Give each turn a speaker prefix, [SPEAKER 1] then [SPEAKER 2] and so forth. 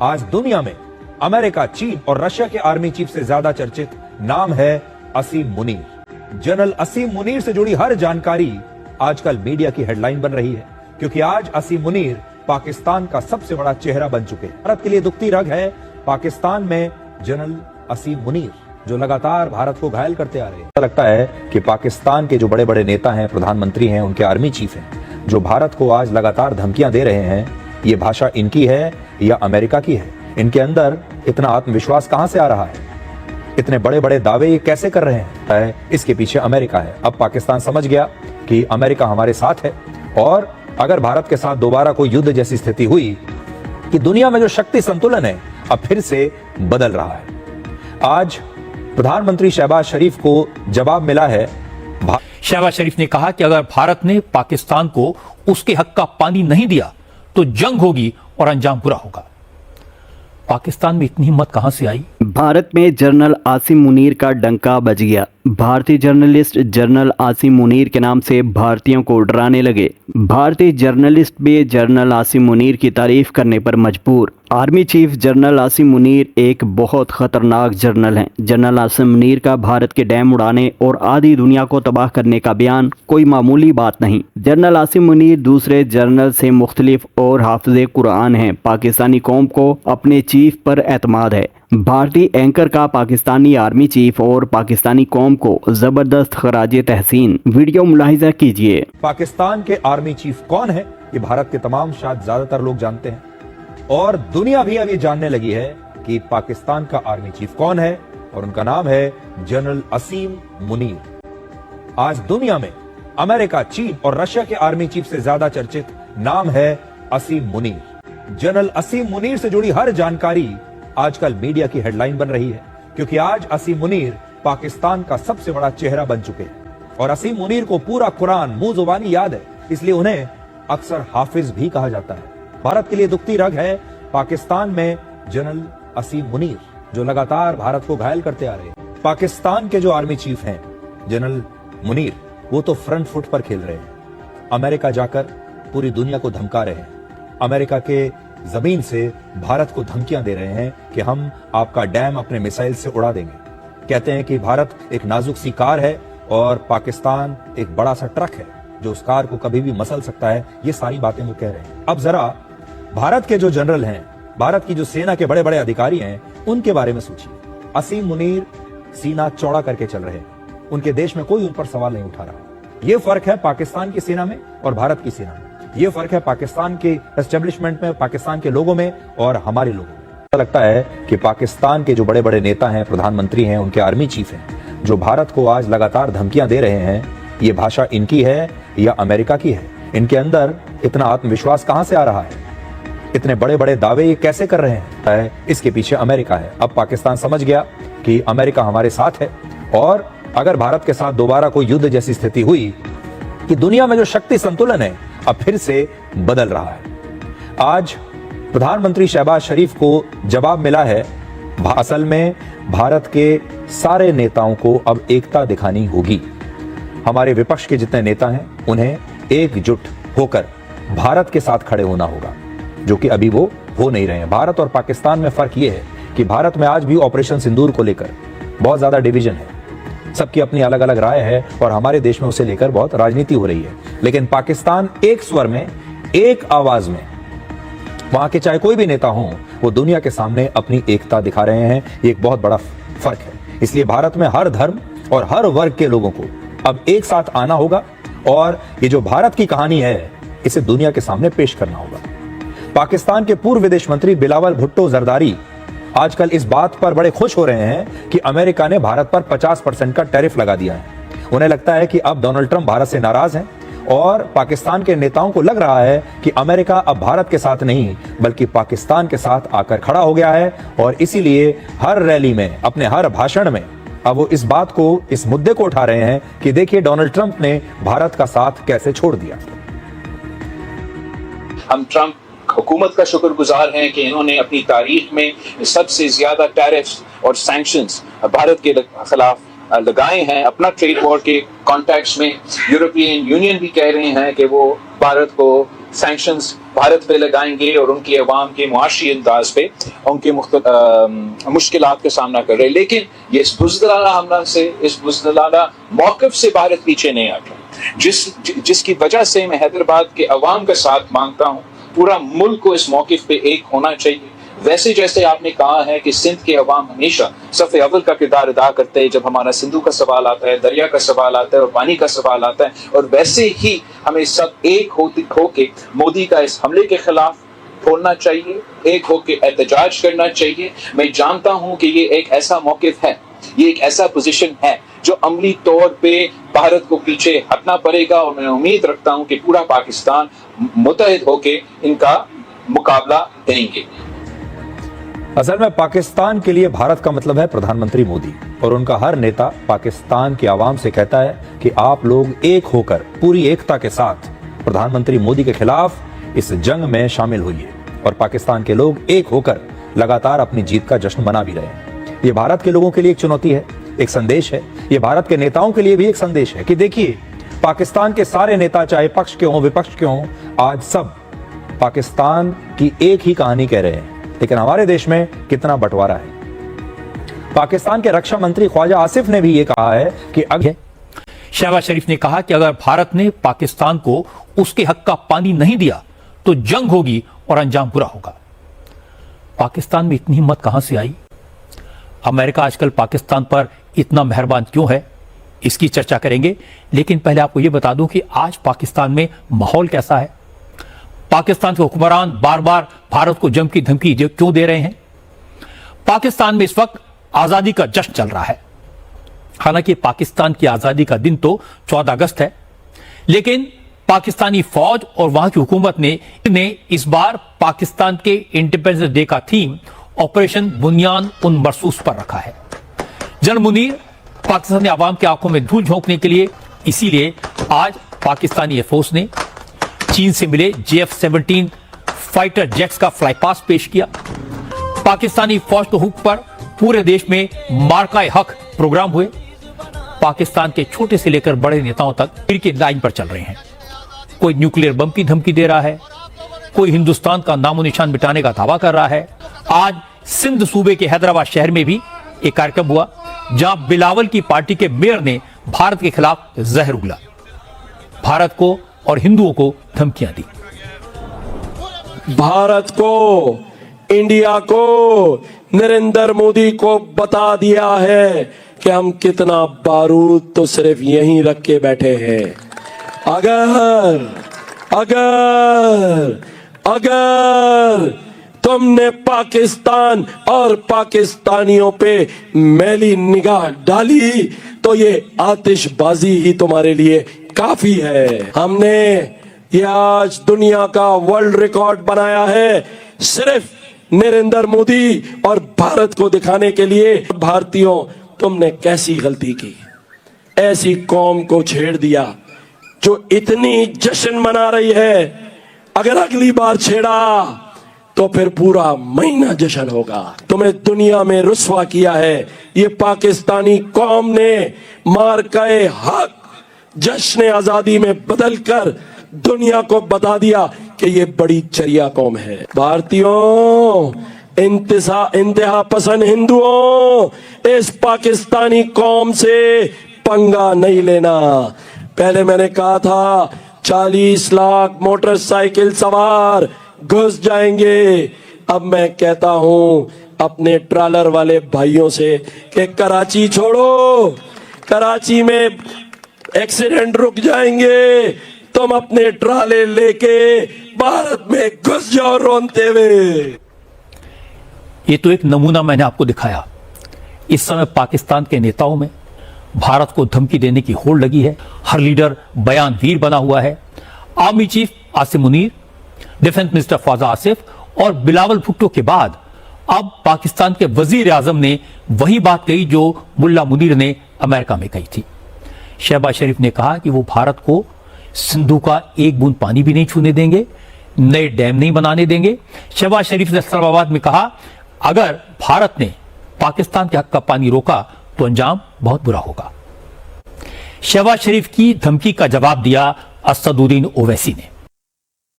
[SPEAKER 1] आज दुनिया में अमेरिका, चीन और रशिया के आर्मी चीफ से ज्यादा चर्चित नाम है असीम मुनीर। जनरल असीम मुनीर से जुड़ी हर जानकारी आजकल मीडिया की हेडलाइन बन रही है, क्योंकि आज असीम मुनीर पाकिस्तान का सबसे बड़ा चेहरा बन चुके हैं। भारत के लिए दुखती रग है पाकिस्तान में जनरल असीम मुनीर, जो लगातार भारत को घायल करते आ रहे हैं। लगता है कि पाकिस्तान के जो बड़े बड़े नेता हैं, प्रधानमंत्री हैं, उनके आर्मी चीफ हैं, जो भारत को आज लगातार धमकियां दे रहे हैं, ये भाषा इनकी है या अमेरिका की है? इनके अंदर इतना आत्मविश्वास कहां से आ रहा है? इतने बड़े बड़े दावे ये कैसे कर रहे हैं? इसके पीछे अमेरिका है। अब पाकिस्तान समझ गया कि अमेरिका हमारे साथ है, और अगर भारत के साथ दोबारा कोई युद्ध जैसी स्थिति हुई कि दुनिया में जो शक्ति संतुलन है अब फिर से बदल रहा है। आज प्रधानमंत्री शहबाज शरीफ को जवाब मिला है।
[SPEAKER 2] शहबाज शरीफ ने कहा कि अगर भारत ने पाकिस्तान को उसके हक का पानी नहीं दिया तो जंग होगी और अंजाम बुरा होगा। पाकिस्तान में इतनी हिम्मत कहां से आई?
[SPEAKER 3] भारत में जनरल आसिम मुनीर का डंका बज गया। भारतीय जर्नलिस्ट जनरल आसिम मुनीर के नाम से भारतीयों को डराने लगे। भारतीय जर्नलिस्ट भी जनरल आसिम मुनीर की तारीफ करने पर मजबूर। Army chief general Asim Munir एक बहुत खतरनाक जनरल हैं। जनरल आसिम मुनीर का भारत के डैम उड़ाने और आधी दुनिया को तबाह करने का बयान कोई मामूली बात नहीं। जनरल आसिम मुनीर दूसरे जनरल से मुख्तलिफ और हाफिज़े कुरान हैं। पाकिस्तानी कौम को अपने चीफ पर एतमाद है। भारतीय एंकर का पाकिस्तानी आर्मी चीफ और पाकिस्तानी कौम को जबरदस्त खराजे तहसीन। वीडियो मुलाहिजा कीजिए।
[SPEAKER 1] पाकिस्तान के आर्मी चीफ कौन है, ये भारत के तमाम शायद ज्यादातर लोग जानते हैं, और दुनिया भी अब ये जानने लगी है कि पाकिस्तान का आर्मी चीफ कौन है, और उनका नाम है जनरल असीम मुनीर। आज दुनिया में अमेरिका, चीन और रशिया के आर्मी चीफ से ज्यादा चर्चित नाम है असीम मुनीर। जनरल असीम मुनीर से जुड़ी हर जानकारी आजकल मीडिया की हेडलाइन बन रही है, क्योंकि आज असीम मुनीर पाकिस्तान का सबसे बड़ा चेहरा बन चुके हैं। और असीम मुनीर को पूरा कुरान मुंह जुबानी याद है, इसलिए उन्हें अक्सर हाफिज भी कहा जाता है। भारत के लिए दुखती रग है पाकिस्तान में जनरल असीम मुनीर, जो लगातार भारत को घायल करते आ रहे हैं। पाकिस्तान के जो आर्मी चीफ हैं जनरल मुनीर, वो तो फ्रंट फुट पर खेल रहे हैं। अमेरिका जाकर पूरी दुनिया को धमका रहे हैं। अमेरिका के जमीन से भारत को धमकियां दे रहे हैं कि हम आपका डैम अपने मिसाइल से उड़ा देंगे। कहते हैं कि भारत एक नाजुक सी कार है और पाकिस्तान एक बड़ा सा ट्रक है जो उस कार को कभी भी मसल सकता है। ये सारी बातें वो कह रहे हैं। अब जरा भारत के जो जनरल हैं, भारत की जो सेना के बड़े बड़े अधिकारी हैं, उनके बारे में सोचिए। असीम मुनीर सीना चौड़ा करके चल रहे हैं। उनके देश में कोई उन पर सवाल नहीं उठा रहा। ये फर्क है पाकिस्तान की सेना में और भारत की सेना में। ये फर्क है पाकिस्तान के एस्टेब्लिशमेंट में, पाकिस्तान के लोगों में और हमारे लोगों में। लगता है कि पाकिस्तान के जो बड़े बड़े नेता हैं, प्रधानमंत्री हैं, उनके आर्मी चीफ हैं, जो भारत को आज लगातार धमकियां दे रहे हैं, ये भाषा इनकी है या अमेरिका की है? इनके अंदर इतना आत्मविश्वास कहां से आ रहा है? इतने बड़े बड़े दावे ये कैसे कर रहे हैं? इसके पीछे अमेरिका है। अब पाकिस्तान समझ गया कि अमेरिका हमारे साथ है, और अगर भारत के साथ दोबारा कोई युद्ध जैसी स्थिति हुई कि दुनिया में जो शक्ति संतुलन है अब फिर से बदल रहा है। आज प्रधानमंत्री शहबाज शरीफ को जवाब मिला है। असल में भारत के सारे नेताओं को अब एकता दिखानी होगी। हमारे विपक्ष के जितने नेता हैं उन्हें एकजुट होकर भारत के साथ खड़े होना होगा, जो कि अभी वो हो नहीं रहे हैं। भारत और पाकिस्तान में फर्क ये है कि भारत में आज भी ऑपरेशन सिंदूर को लेकर बहुत ज्यादा डिवीजन है। सबकी अपनी अलग अलग राय है और हमारे देश में उसे लेकर बहुत राजनीति हो रही है। लेकिन पाकिस्तान एक स्वर में, एक आवाज में, वहां के चाहे कोई भी नेता हो, वो दुनिया के सामने अपनी एकता दिखा रहे हैं। ये एक बहुत बड़ा फर्क है। इसलिए भारत में हर धर्म और हर वर्ग के लोगों को अब एक साथ आना होगा, और ये जो भारत की कहानी है इसे दुनिया के सामने पेश करना होगा। पाकिस्तान के पूर्व विदेश मंत्री बिलावल भुट्टो जरदारी आजकल इस बात पर बड़े खुश हो रहे हैं कि अमेरिका ने भारत पर 50% का टैरिफ लगा दिया है। उन्हें लगता है कि अब डोनाल्ड ट्रंप भारत से नाराज हैं, और पाकिस्तान के नेताओं को लग रहा है कि अमेरिका अब भारत के साथ नहीं बल्कि पाकिस्तान के साथ आकर खड़ा हो गया है। और इसीलिए हर रैली में, अपने हर भाषण में अब वो इस बात को, इस मुद्दे को उठा रहे हैं कि देखिए डोनाल्ड ट्रंप ने भारत का साथ कैसे छोड़ दिया।
[SPEAKER 4] हम ट्रंप हुकूमत का शुक्रगुजार हैं कि इन्होंने अपनी तारीख में सबसे ज्यादा टैरिफ्स और सैंक्शंस भारत के खिलाफ लगाए हैं। अपना ट्रेड वॉर के कॉन्टेक्स्ट में यूरोपियन यूनियन भी कह रहे हैं कि वो भारत को सैंक्शंस भारत पे लगाएंगे और उनकी अवाम के मुआशी अंदाज पे उनके मुश्किलात का सामना कर रहे हैं। लेकिन ये इस बुज़दिलाना हमला से, इस बुज़दिलाना मौक़िफ़ से भारत पीछे नहीं हटा, जिसकी वजह से मैं हैदराबाद के अवाम का साथ मांगता हूँ। पूरा मुल्क को इस मौक़िफ़ पे एक होना चाहिए। वैसे जैसे आपने कहा है कि सिंध के अवाम हमेशा सफ़े अव्वल का किरदार अदा करते हैं जब हमारा सिंधु का सवाल आता है, दरिया का सवाल आता है और पानी का सवाल आता है, और वैसे ही हमें सब एक होके मोदी का इस हमले के खिलाफ बोलना चाहिए, एक होके एहतजाज करना चाहिए। मैं जानता हूं कि ये एक ऐसा मौक़िफ़ है, ये एक ऐसा पोजीशन है जो अमली तौर पे भारत को पीछे हटना पड़ेगा, और मैं उम्मीद रखता हूं कि पूरा पाकिस्तान मुत्तहिद होके इनका मुकाबला देंगे।
[SPEAKER 1] असल में पाकिस्तान के लिए भारत का मतलब है प्रधानमंत्री मोदी, और उनका हर नेता पाकिस्तान की आवाम से कहता है कि आप लोग एक होकर पूरी एकता के साथ प्रधानमंत्री मोदी के खिलाफ इस जंग में शामिल होइए। और पाकिस्तान के लोग एक होकर लगातार अपनी जीत का जश्न मना भी रहे हैं। ये भारत के लोगों के लिए एक चुनौती है, एक संदेश है। ये भारत के नेताओं के लिए भी एक संदेश है कि देखिए, पाकिस्तान के सारे नेता, चाहे पक्ष के हों विपक्ष के हों, आज सब पाकिस्तान की एक ही कहानी कह रहे हैं। लेकिन हमारे देश में कितना बंटवारा है। पाकिस्तान के रक्षा मंत्री ख्वाजा आसिफ ने भी ये कहा है कि
[SPEAKER 2] शहबाज शरीफ ने कहा कि अगर भारत ने पाकिस्तान को उसके हक का पानी नहीं दिया तो जंग होगी और अंजाम बुरा होगा। पाकिस्तान में इतनी हिम्मत कहां से आई? अमेरिका आजकल पाकिस्तान पर इतना मेहरबान क्यों है, इसकी चर्चा करेंगे। लेकिन पहले आपको यह बता दूं कि आज पाकिस्तान में माहौल कैसा है। पाकिस्तान के हुक्मरान बार बार भारत को जंग की धमकी क्यों दे रहे हैं? पाकिस्तान में इस वक्त आजादी का जश्न चल रहा है। हालांकि पाकिस्तान की आजादी का दिन तो 14 अगस्त है, लेकिन पाकिस्तानी फौज और वहां की हुकूमत ने इस बार पाकिस्तान के इंडिपेंडेंस डे का थीम ऑपरेशन बुनियान उन मरसूस पर रखा है। जनरल मुनीर पाकिस्तानी आवाम की आंखों में धूल झोंकने के लिए, इसीलिए आज पाकिस्तानी एयरफोर्स ने चीन से मिले JF-17 फाइटर जेट्स का फ्लाई पास पेश किया। पाकिस्तानी फौज के हुक पर पूरे देश में मार्काए हक प्रोग्राम हुए। पाकिस्तान के छोटे से लेकर बड़े नेताओं तक तीर की लाइन पर चल रहे हैं। कोई न्यूक्लियर बम की धमकी दे रहा है, कोई हिंदुस्तान का नामो निशान मिटाने का दावा कर रहा है। आज सिंध सूबे के हैदराबाद शहर में भी एक कार्यक्रम हुआ जहां बिलावल की पार्टी के मेयर ने भारत के खिलाफ जहर उगला, भारत को और हिंदुओं को धमकियां दी।
[SPEAKER 5] भारत को, इंडिया को, नरेंद्र मोदी को बता दिया है कि हम कितना बारूद तो सिर्फ यहीं रख के बैठे हैं। अगर तुमने पाकिस्तान और पाकिस्तानियों पे मैली निगाह डाली तो ये आतिशबाजी ही तुम्हारे लिए काफी है। हमने ये आज दुनिया का वर्ल्ड रिकॉर्ड बनाया है सिर्फ नरेंद्र मोदी और भारत को दिखाने के लिए। भारतीयों, तुमने कैसी गलती की, ऐसी कौम को छेड़ दिया जो इतनी जश्न मना रही है। अगर अगली बार छेड़ा तो फिर पूरा महीना जश्न होगा। तुम्हें दुनिया में रुस्वा किया है ये पाकिस्तानी कौम ने। मार्काए हक जश्न आजादी में बदलकर दुनिया को बता दिया कि ये बड़ी चरिया कौम है। भारतीयों, इंतहा पसंद हिंदुओं, इस पाकिस्तानी कौम से पंगा नहीं लेना। पहले मैंने कहा था 40 लाख मोटरसाइकिल सवार घुस जाएंगे। अब मैं कहता हूं अपने ट्रॉलर वाले भाइयों से कि कराची छोड़ो, कराची में एक्सीडेंट रुक जाएंगे, तुम अपने ट्राले लेके भारत में घुस जाओ रोनते हुए।
[SPEAKER 2] ये तो एक नमूना मैंने आपको दिखाया। इस समय पाकिस्तान के नेताओं में भारत को धमकी देने की होड़ लगी है। हर लीडर बयानवीर बना हुआ है। Army chief Asim Munir, defence minister Khawaja Asif और बिलावल भुट्टो के बाद अब पाकिस्तान के वजीर आजम ने वही बात कही जो मुल्ला मुनीर ने अमेरिका में कही थी। शहबाज शरीफ ने कहा कि वो भारत को सिंधु का एक बूंद पानी भी नहीं छूने देंगे, नए डैम नहीं बनाने देंगे। शहबाज शरीफ ने इस्लामाबाद में कहा, अगर भारत ने पाकिस्तान के हक का पानी रोका तो अंजाम बहुत बुरा होगा। शहबाज शरीफ की धमकी का जवाब दिया असदुद्दीन ओवैसी ने।